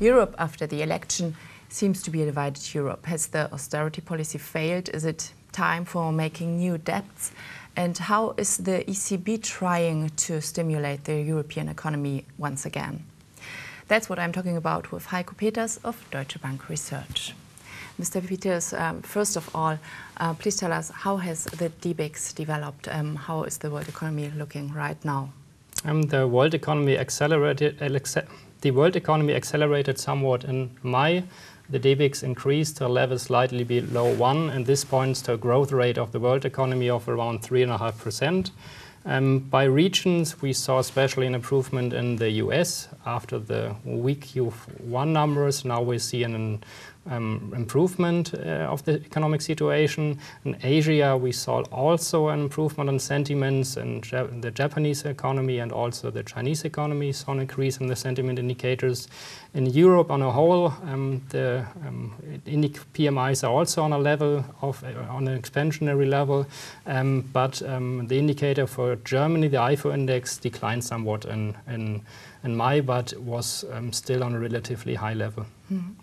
Europe after the election seems to be a divided Europe. Has the austerity policy failed? Is it time for making new debts? And how is the ECB trying to stimulate the European economy once again? That's what I'm talking about with Heiko Peters of Deutsche Bank Research. Mr. Peters, first of all, please tell us, how has the DBIX developed? How is the world economy looking right now? The world economy accelerated somewhat in May. The DBIX increased to a level slightly below 1, and this points to a growth rate of the world economy of around 3.5%. By regions, we saw especially an improvement in the US after the weak Q1 numbers. Now we see an improvement of the economic situation. In Asia, we saw also an improvement in sentiments, and the Japanese economy and also the Chinese economy saw an increase in the sentiment indicators. In Europe on a whole, the PMIs are also on a level of on an expansionary level, but the indicator for Germany, the IFO index, declined somewhat in May, but was still on a relatively high level. Mm-hmm.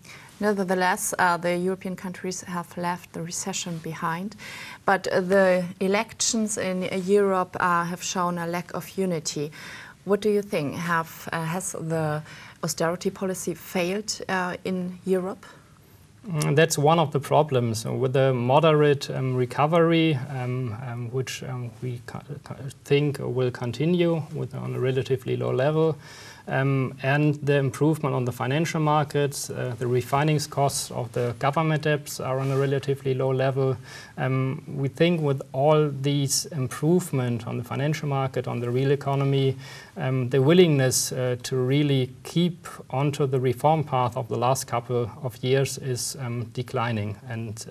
Nevertheless, the European countries have left the recession behind, but the elections in Europe have shown a lack of unity. What do you think? Has the austerity policy failed in Europe? That's one of the problems. With the moderate recovery, which we think will continue on a relatively low level, and the improvement on the financial markets, the refinancing costs of the government debts are on a relatively low level. We think with all these improvements on the financial market, on the real economy, the willingness to really keep onto the reform path of the last couple of years is declining. And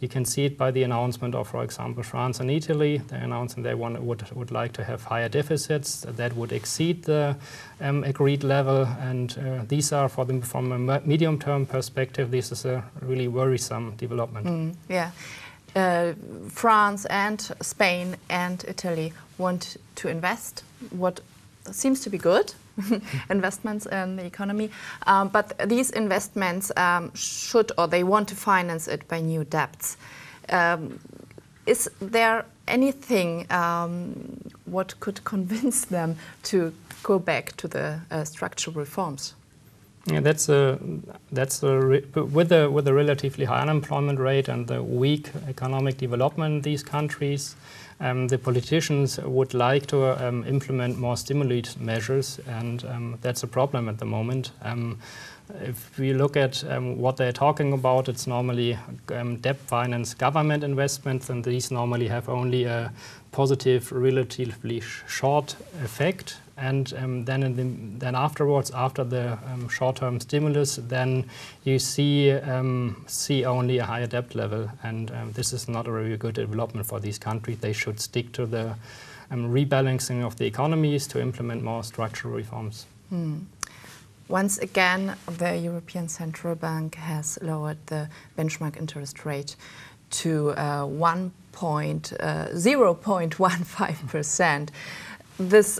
you can see it by the announcement of, for example, France and Italy. They announced they would like to have higher deficits that would exceed the agreed level. And these are, from a medium-term perspective, this is a really worrisome development. Yeah. France and Spain and Italy want to invest, what seems to be good. Investments in the economy, but these investments they want to finance it by new debts. Is there anything what could convince them to go back to the structural reforms? Yeah, with a relatively high unemployment rate and the weak economic development in these countries, the politicians would like to implement more stimulus measures, and that's a problem at the moment. If we look at what they're talking about, it's normally debt finance government investments, and these normally have only a positive, relatively short effect. And then afterwards, after the short-term stimulus, then you see only a higher debt level, and this is not a very good development for these countries. They should stick to the rebalancing of the economies to implement more structural reforms. Once again, the European Central Bank has lowered the benchmark interest rate to 0.15%. This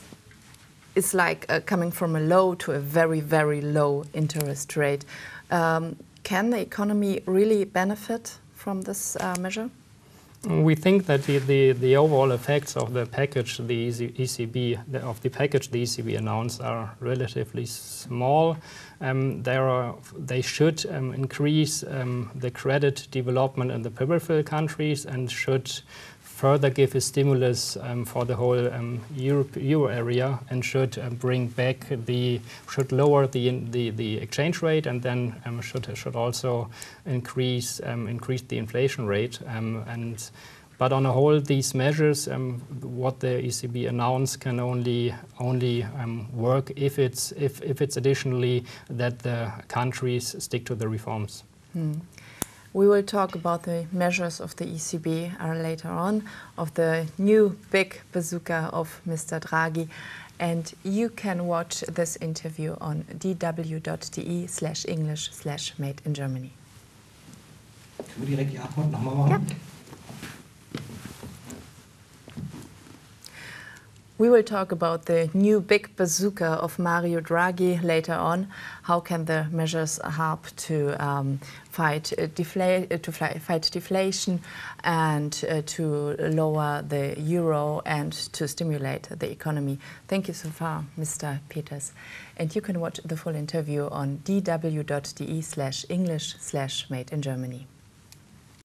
is like coming from a low to a very, very low interest rate. Can the economy really benefit from this measure? We think that the overall effects of the package the ECB announced are relatively small. They should increase the credit development in the peripheral countries and should further give a stimulus for the whole euro area, and should lower the exchange rate, and then should also increase the inflation rate. But on a whole, these measures, what the ECB announced, can only work if it's additionally that the countries stick to the reforms. We will talk about the measures of the ECB later on, of the new big bazooka of Mr. Draghi. And you can watch this interview on dw.de/English/Made in Germany. Können wir direkt die Antwort nochmal machen? Ja. We will talk about the new big bazooka of Mario Draghi later on. How can the measures help to fight deflation and to lower the euro and to stimulate the economy? Thank you so far, Mr. Peters. And you can watch the full interview on dw.de/English/Made in Germany.